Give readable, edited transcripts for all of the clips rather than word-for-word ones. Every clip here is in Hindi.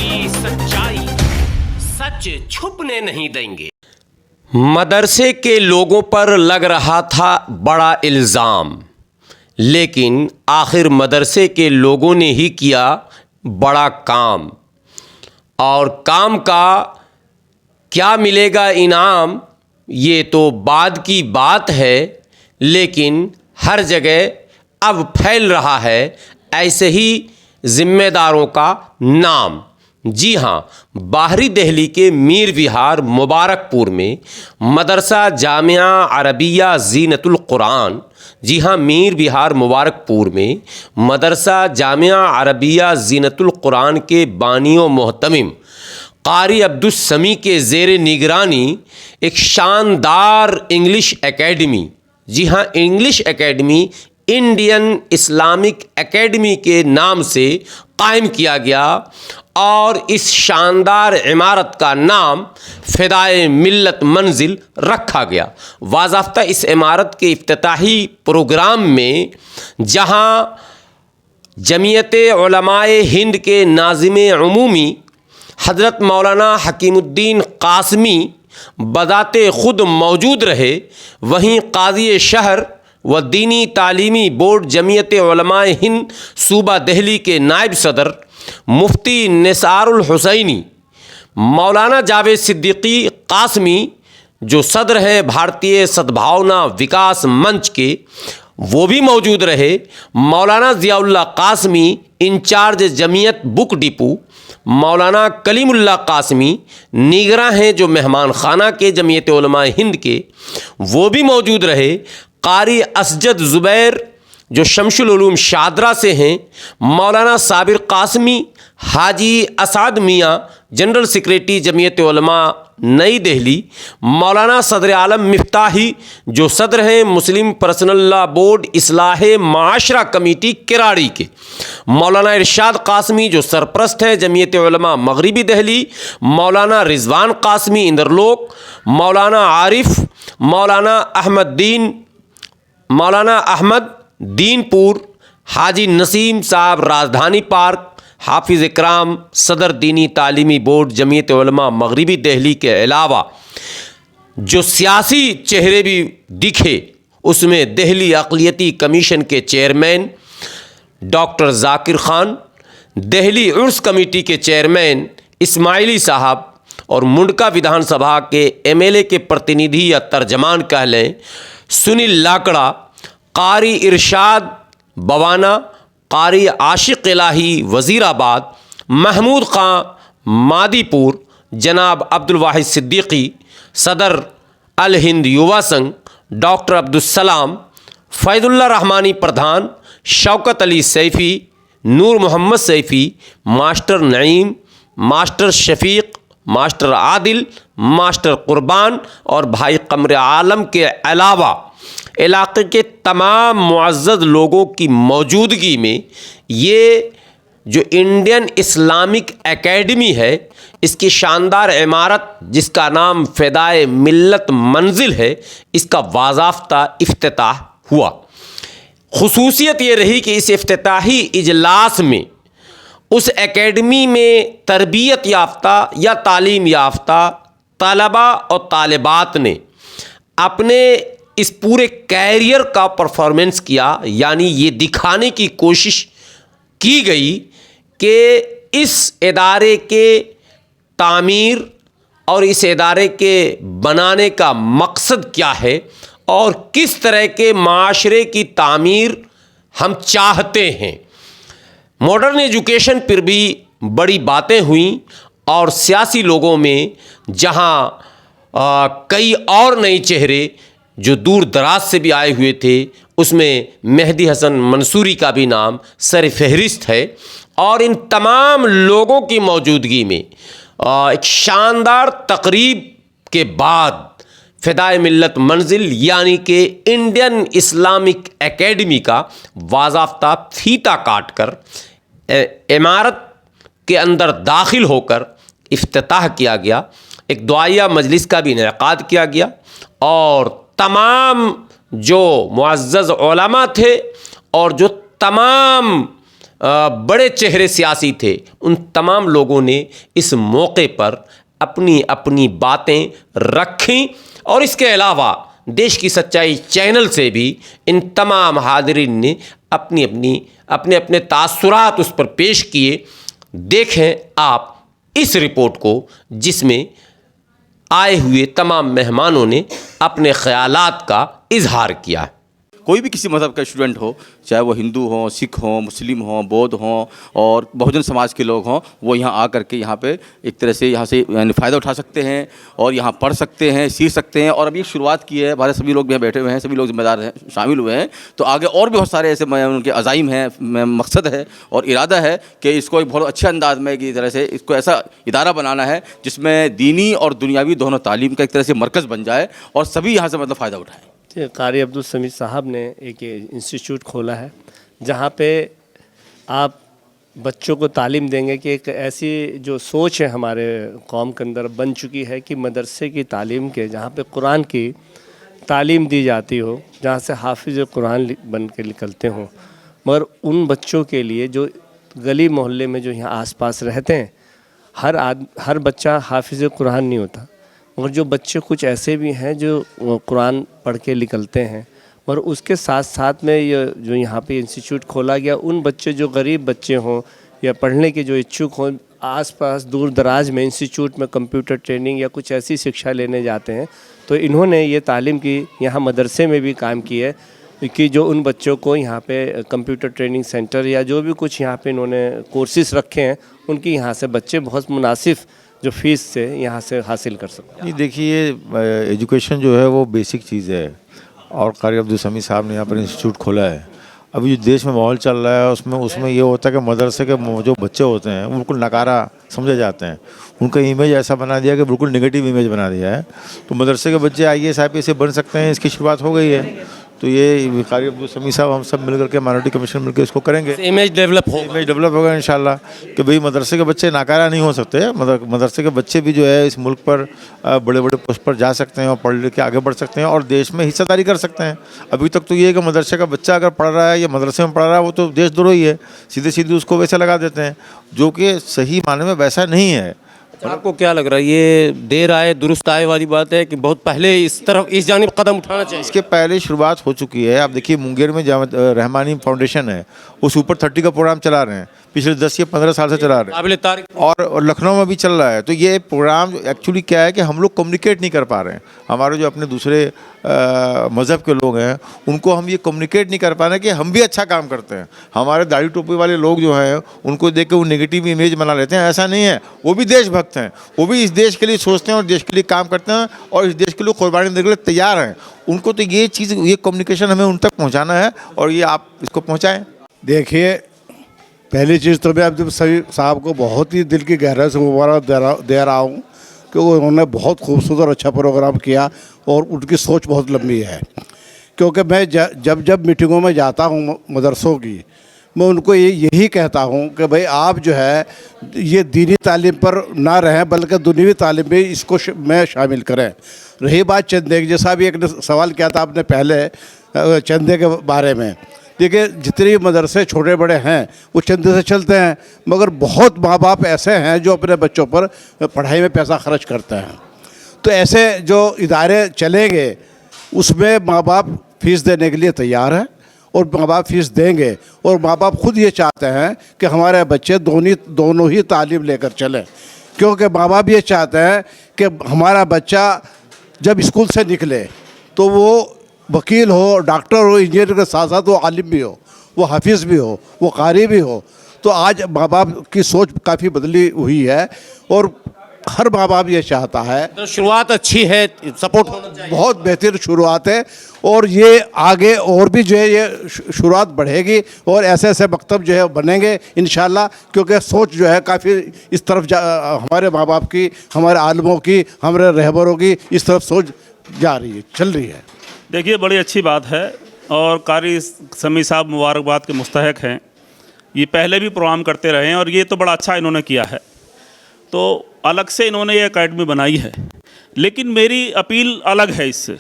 की सच्चाई सच छुपने नहीं देंगे। मदरसे के लोगों पर लग रहा था बड़ा इल्ज़ाम, लेकिन आखिर मदरसे के लोगों ने ही किया बड़ा काम। और काम का क्या मिलेगा इनाम, ये तो बाद की बात है, लेकिन हर जगह अब फैल रहा है ऐसे ही ज़िम्मेदारों का नाम। जी हाँ, बाहरी दिल्ली के मीर विहार मुबारकपुर में मदरसा जामिया अरबिया ज़ीनतुल कुरान, जी हाँ, मीर विहार मुबारकपुर में मदरसा जामिया अरबिया ज़ीनतुल कुरान के बानियों मोहतमिम कारी अब्दुस समी के ज़ेर निगरानी एक शानदार इंग्लिश एकेडमी, जी हाँ, English academy Indian Islamic academy के नाम से कायम किया गया। और इस शानदार इमारत का नाम फ़िदाए मिल्लत मंजिल रखा गया। वाज़ाफ्ता इस इमारत के इफ्तिताही प्रोग्राम में जहाँ जमीयते उलमाए हिंद के नाज़िम उमूमी हज़रत मौलाना हकीमुद्दीन कासमी बदाते ख़ुद मौजूद रहे, वहीं काज़ी शहर व दीनी तालीमी बोर्ड जमीयते उलमाए हिंद सूबा दिल्ली के नायब सदर मुफ्ती निसारुल हुसैनी, मौलाना जावेद सिद्दीकी कासमी जो सदर हैं भारतीय सद्भावना विकास मंच के, वो भी मौजूद रहे। Maulana Ziaullah Qasmi incharge Jamiat book depot, Maulana Kalimullah Qasmi निगरां हैं जो मेहमान खाना के जमीयत उलमाए हिंद के, वो भी मौजूद रहे। कारी असजद ज़ुबैर जो शमशुल उलूम शादरा से हैं, मौलाना साबिर कासमी, हाजी असाद मियाँ जनरल सेक्रेटरी जमीयत उलमा नई दिल्ली, मौलाना सदर आलम मिफ्ताही जो सदर हैं Muslim personal law board Islahe Mashra committee Kirari के, मौलाना इरशाद कासमी जो सरप्रस्त हैं जमीयत उलमा मगरिबी दिल्ली, मौलाना रिजवान कासमी इंदरलोक, मौलाना आरिफ, मौलाना अहमद दीनपुर, हाजी नसीम साहब राजधानी पार्क, हाफिज़ इकराम सदर दीनी तालीमी बोर्ड जमीयत उलमा मगरिबी दिल्ली के अलावा जो सियासी चेहरे भी दिखे, उसमें दिल्ली अक़लियती कमीशन के चेयरमैन डॉक्टर ज़ाकिर ख़ान, दिल्ली उर्स कमेटी के चेयरमैन इस्माइली साहब और मुंडका विधानसभा के एमएलए के प्रतिनिधि या तर्जमान कह लें सुनील लाकड़ा, कारी इरशाद बवाना, कारी आशिक इलाही वज़ीराबाद, महमूद ख़ान मादीपुर, जनाब अब्दुल वाहिद सिद्दीकी सदर अल हिंद युवा संघ, डॉक्टर अब्दुलसलाम, फ़ैज़ुल्लाह रहमानी प्रधान, Shaukat Ali Saifi, Noor Mohammad Saifi, master Naeem, master Shafiq, master Adil, master Qurban और भाई कमर आलम के अलावा इलाक़े के तमाम मुअज़्ज़ज़ लोगों की मौजूदगी में ये जो इंडियन इस्लामिक एकेडमी है, इसकी शानदार इमारत जिसका नाम फ़िदाए मिल्लत मंजिल है, इसका बाज़ाफ्ता इफ्तिताह हुआ। ख़ुसूसियत ये रही कि इस इफ्तिताही इजलास में उस एकेडमी में तरबियत याफ्ता या तालीम याफ्ता तलबा और तालिबात ने अपने इस पूरे कैरियर का परफॉर्मेंस किया। यानी ये दिखाने की कोशिश की गई कि इस इदारे के तामीर और इस इदारे के बनाने का मकसद क्या है और किस तरह के माशरे की तामीर हम चाहते हैं। मॉडर्न एजुकेशन पर भी बड़ी बातें हुई और सियासी लोगों में जहां कई और नए चेहरे जो दूर दराज से भी आए हुए थे, उसमें मेहदी हसन मंसूरी का भी नाम सर फहरिस्त है। और इन तमाम लोगों की मौजूदगी में एक शानदार तकरीब के बाद फ़िदाए मिल्लत मंजिल यानी कि इंडियन इस्लामिक एकेडमी का बाज़ाफ्ता फीता काट कर इमारत के अंदर दाखिल होकर इफ्तिताह किया गया। एक दुआया मजलिस का भी इनेकाद किया गया और तमाम जो मुअज़्ज़ज़ उलमा थे और जो तमाम बड़े चेहरे सियासी थे, उन तमाम लोगों ने इस मौके पर अपनी अपनी बातें रखीं और इसके अलावा देश की सच्चाई चैनल से भी इन तमाम हाज़रीन ने अपने अपने तासुरात उस पर पेश किए। देखें आप इस रिपोर्ट को, जिसमें आए हुए तमाम मेहमानों ने अपने ख़यालात का इजहार किया है। कोई भी किसी मज़हब का स्टूडेंट हो, चाहे वो हिंदू हो, सिख हो, मुस्लिम हो, बौद्ध हो और बहुजन समाज के लोग हों, वो यहाँ आ करके यहाँ पे एक तरह से यहाँ से यानी फ़ायदा उठा सकते हैं और यहाँ पढ़ सकते हैं, सीख सकते हैं। और अभी शुरुआत की है, हमारे सभी लोग भी यहाँ बैठे हुए हैं, सभी लोग जिम्मेदार हैं, शामिल हुए हैं। तो आगे और भी बहुत सारे ऐसे उनके अज़ाइम हैं, मकसद है और इरादा है कि इसको एक बहुत अच्छे अंदाज में की तरह से इसको ऐसा इदारा बनाना है जिसमें दीनी और दुनियावी दोनों तालीम का एक तरह से मरकज़ बन जाए और सभी यहाँ से मतलब फ़ायदा उठाएँ। कारी अब्दुल समीद साहब ने एक इंस्टीट्यूट खोला है जहाँ पे आप बच्चों को तालीम देंगे कि एक ऐसी जो सोच है हमारे कौम के अंदर बन चुकी है कि मदरसे की तालीम के जहाँ पे कुरान की तालीम दी जाती हो, जहाँ से हाफिज़ कुरान बन के निकलते हों, मगर उन बच्चों के लिए जो गली मोहल्ले में जो यहाँ आसपास रहते हैं, हर बच्चा हाफिज़ कुरान नहीं होता, मगर जो बच्चे कुछ ऐसे भी हैं जो कुरान पढ़ के निकलते हैं। और उसके साथ साथ में ये जो यहाँ पे इंस्टीट्यूट खोला गया, उन बच्चे जो गरीब बच्चे हों या पढ़ने के जो इच्छुक हों, आसपास दूर दराज में इंस्टीट्यूट में कंप्यूटर ट्रेनिंग या कुछ ऐसी शिक्षा लेने जाते हैं, तो इन्होंने ये तालीम की यहाँ मदरसे में भी काम की है कि जो उन बच्चों को यहाँ पे कंप्यूटर ट्रेनिंग सेंटर या जो भी कुछ यहाँ पे इन्होंने कोर्सेज़ रखे हैं, उनकी यहाँ से बच्चे बहुत मुनासिब जो फीस से यहाँ से हासिल कर सकते हैं। नहीं, देखिए एजुकेशन जो है वो बेसिक चीज़ है और कारी अब्दुल समीद साहब ने यहाँ पर इंस्टीट्यूट खोला है। अभी जो देश में माहौल चल रहा है उसमें ये होता है कि मदरसे के जो बच्चे होते हैं वो बिल्कुल नकारा समझे जाते हैं, उनका इमेज ऐसा बना दिया कि बिल्कुल नेगेटिव इमेज बना दिया है। तो मदरसे के बच्चे IAS IPS बन सकते हैं, इसकी शुरुआत हो गई है। तो ये कारी अब्दुल समीद साहब हम सब मिलकर के माइनॉरिटी कमीशन मिलकर इसको करेंगे, इमेज डेवलप होगा इंशाल्लाह कि भाई मदरसे के बच्चे नाकारा नहीं हो सकते। मदरसे के बच्चे भी जो है इस मुल्क पर बड़े बड़े पोस्ट पर जा सकते हैं और पढ़ लिख के आगे बढ़ सकते हैं और देश में हिस्सेदारी कर सकते हैं। अभी तक तो ये है कि मदरसे का बच्चा अगर पढ़ रहा है या मदरसे में पढ़ रहा है वो तो देशद्रोही है, सीधे सीधे उसको वैसे लगा देते हैं, जो कि सही माने में वैसा नहीं है। आपको क्या लग रहा है, ये देर आए दुरुस्त आए वाली बात है कि बहुत पहले इस जानिब कदम उठाना चाहिए? इसके पहले शुरुआत हो चुकी है। आप देखिए मुंगेर में रहमानी फाउंडेशन है, वो सुपर 30 का प्रोग्राम चला रहे हैं, पिछले 10 या 15 साल से चला रहे हैं, काबिल तारीफ। और लखनऊ में भी चल रहा है। तो ये प्रोग्राम एक्चुअली क्या है कि हम लोग कम्युनिकेट नहीं कर पा रहे हैं, हमारे जो अपने दूसरे मज़हब के लोग हैं उनको हम ये कम्युनिकेट नहीं कर पा रहे हैं कि हम भी अच्छा काम करते हैं। हमारे दाढ़ी टोपी वाले लोग जो हैं उनको देख के वो नेगेटिव इमेज बना लेते हैं, ऐसा नहीं है। वो भी देशभक्त हैं, वो भी इस देश के लिए सोचते हैं और देश के लिए काम करते हैं और इस देश के लिए कुर्बानी देने के लिए तैयार हैं। उनको तो ये चीज़, ये कम्युनिकेशन हमें उन तक पहुँचाना है और ये आप इसको पहुँचाएँ। देखिए, पहली चीज़ तो मैं अब्दुल समीद साहब को बहुत ही दिल की गहराई से मुबारक दे रहा हूँ कि उन्होंने बहुत खूबसूरत और अच्छा प्रोग्राम किया और उनकी सोच बहुत लंबी है। क्योंकि मैं जब मीटिंगों में जाता हूँ मदरसों की, मैं उनको यही कहता हूँ कि भाई आप जो है ये दीनी तालीम पर ना रहें बल्कि दुनियावी तालीम में इसको में शामिल करें। रही बात चंदे की, जैसा भी एक सवाल किया था आपने पहले चंदे के बारे में, देखिए जितने मदरसे छोटे बड़े हैं वो चंदे से चलते हैं, मगर बहुत माँ बाप ऐसे हैं जो अपने बच्चों पर पढ़ाई में पैसा खर्च करते हैं। तो ऐसे जो इदारे चलेंगे उसमें माँ बाप फीस देने के लिए तैयार हैं और माँ बाप फीस देंगे और माँ बाप खुद ये चाहते हैं कि हमारे बच्चे दोनों ही तालीम लेकर चलें, क्योंकि माँ बाप ये चाहते हैं कि हमारा बच्चा जब स्कूल से निकले तो वो वकील हो, डॉक्टर हो, इंजीनियर के साथ साथ वो आलिम भी हो, वो हाफिज़ भी हो, वो कारी भी हो। तो आज माँ बाप की सोच काफ़ी बदली हुई है और हर माँ बाप ये चाहता है। तो शुरुआत अच्छी है, सपोर्ट होना चाहिए। बहुत बेहतर शुरुआत है और ये आगे और भी जो है ये शुरुआत बढ़ेगी और ऐसे ऐसे मकतब जो है बनेंगे इंशाल्लाह, क्योंकि सोच जो है काफ़ी इस तरफ हमारे माँ बाप की, हमारे आलमों की, हमारे रहबरों की इस तरफ सोच जा रही है, चल रही है। देखिए, बड़ी अच्छी बात है और कारी समीद साहब मुबारकबाद के मुस्तहक हैं। ये पहले भी प्रोग्राम करते रहे हैं और ये तो बड़ा अच्छा इन्होंने किया है। तो अलग से इन्होंने ये एकेडमी बनाई है, लेकिन मेरी अपील अलग है इससे।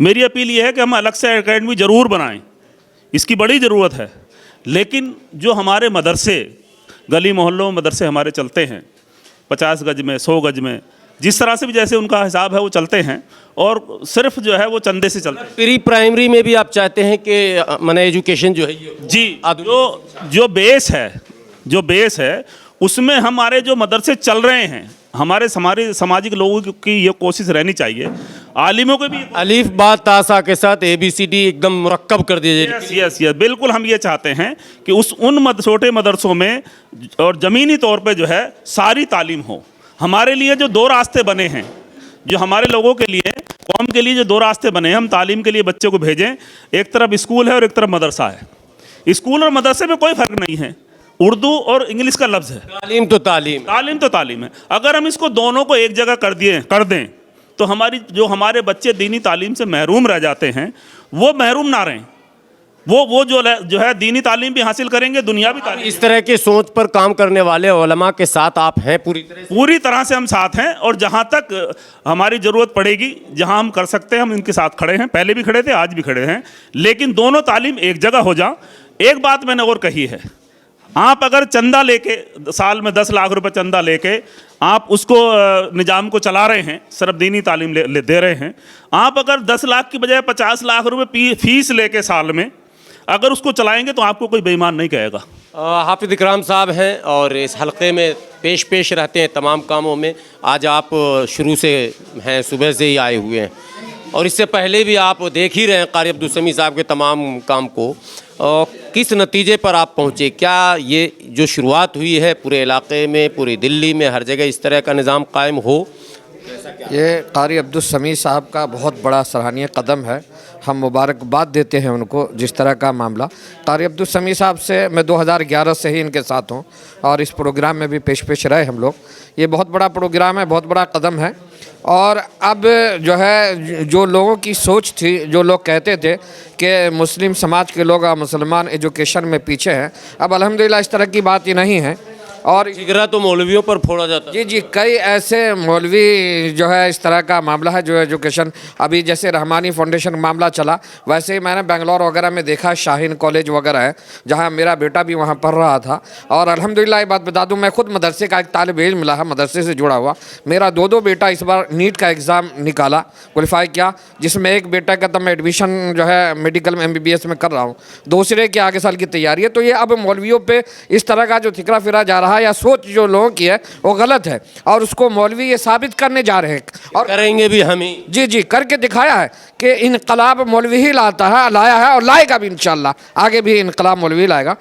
मेरी अपील ये है कि हम अलग से एकेडमी ज़रूर बनाएं, इसकी बड़ी ज़रूरत है, लेकिन जो हमारे मदरसे, गली मोहल्लों में मदरसे हमारे चलते हैं 50 गज में, 100 गज में, जिस तरह से भी जैसे उनका हिसाब है वो चलते हैं, और सिर्फ जो है वो चंदे से चलते हैं। प्री प्राइमरी में भी आप चाहते हैं कि माने एजुकेशन जो है ये जी, जो बेस है उसमें हमारे जो मदरसे चल रहे हैं, हमारे सामाजिक लोगों की ये कोशिश रहनी चाहिए, आलिमों को भी। अलीफ बा तासा के साथ ABCD एकदम मुरक्कब कर दिया जाए। यस, बिल्कुल हम ये चाहते हैं कि छोटे मदरसों में और ज़मीनी तौर पे जो है सारी तालीम हो। हमारे लिए जो 2 रास्ते बने हैं, जो हमारे लोगों के लिए, कौम के लिए जो 2 रास्ते बने हैं, हम तालीम के लिए बच्चे को भेजें, एक तरफ स्कूल है और एक तरफ मदरसा है। स्कूल और मदरसे में कोई फ़र्क नहीं है, उर्दू और इंग्लिश का लफ्ज़ है। तालीम तो तालीम है। अगर हम इसको दोनों को एक जगह कर दें तो हमारे बच्चे दीनी तालीम से महरूम रह जाते हैं, वो महरूम ना रहें। वो जो है दीनी तालीम भी हासिल करेंगे, दुनियावी तालीम। इस तरह की सोच पर काम करने वाले उलमा के साथ आप हैं पूरी तरह से हम साथ हैं, और जहाँ तक हमारी ज़रूरत पड़ेगी, जहाँ हम कर सकते हैं, हम इनके साथ खड़े हैं। पहले भी खड़े थे, आज भी खड़े हैं, लेकिन दोनों तालीम एक जगह हो जा। एक बात मैंने और कही है, आप अगर चंदा लेके साल में 10 लाख रुपए चंदा लेके आप उसको निज़ाम को चला रहे हैं, सिर्फ दीनी तालीम दे रहे हैं, आप अगर 10 लाख की बजाय 50 लाख रुपए फीस लेके साल में अगर उसको चलाएंगे तो आपको कोई बेईमान नहीं कहेगा। हाफिज़ इकराम साहब हैं और इस हलक़े में पेश रहते हैं तमाम कामों में। आज आप शुरू से हैं, सुबह से ही आए हुए हैं, और इससे पहले भी आप देख ही रहे हैं कारी अब्दुल समी साहब के तमाम काम को। किस नतीजे पर आप पहुँचे? क्या ये जो शुरुआत हुई है पूरे इलाके में, पूरी दिल्ली में, हर जगह इस तरह का निज़ाम कायम हो? ये कारी अब्दुल समी साहब का बहुत बड़ा सराहनीय कदम है, हम मुबारकबाद देते हैं उनको। जिस तरह का मामला, कारी अब्दुल समी साहब से मैं 2011 से ही इनके साथ हूँ, और इस प्रोग्राम में भी पेश रहे हम लोग। ये बहुत बड़ा प्रोग्राम है, बहुत बड़ा कदम है। और अब जो है, जो लोगों की सोच थी, जो लोग कहते थे कि मुस्लिम समाज के लोग मुसलमान एजुकेशन में पीछे हैं, अब अल्हम्दुलिल्लाह इस तरह की बात ये नहीं है। और जिगरा तो मौलवियों पर फोड़ा जाता है। जी, कई ऐसे मौलवी जो है इस तरह का मामला है, जो एजुकेशन, अभी जैसे रहमानी फाउंडेशन मामला चला, वैसे ही मैंने बेंगलोर वगैरह में देखा, शाहीन कॉलेज वगैरह है जहां मेरा बेटा भी वहां पढ़ रहा था। और अल्हम्दुलिल्लाह ये बात बता दूं, मैं खुद मदरसे का एक तालिब इल्म मिला है, मदरसे से जुड़ा हुआ। मेरा 2 बेटा इस बार नीट का एग्ज़ाम निकाला, क्वालिफाई किया, जिसमें एक बेटा का तो मैं एडमिशन जो है मेडिकल में MBBS में कर रहा हूँ, दूसरे के आगे साल की तैयारी है। तो ये अब मौलवियों पर इस तरह का जो थिकरा फिरा जा रहा है, या सोच जो लोगों की है वो गलत है, और उसको मौलवी ये साबित करने जा रहे हैं, और करेंगे भी हम ही। जी करके दिखाया है कि इनकलाब मौलवी ही लाया है, और लाएगा भी इंशाल्लाह, आगे भी इनकलाब मौलवी लाएगा।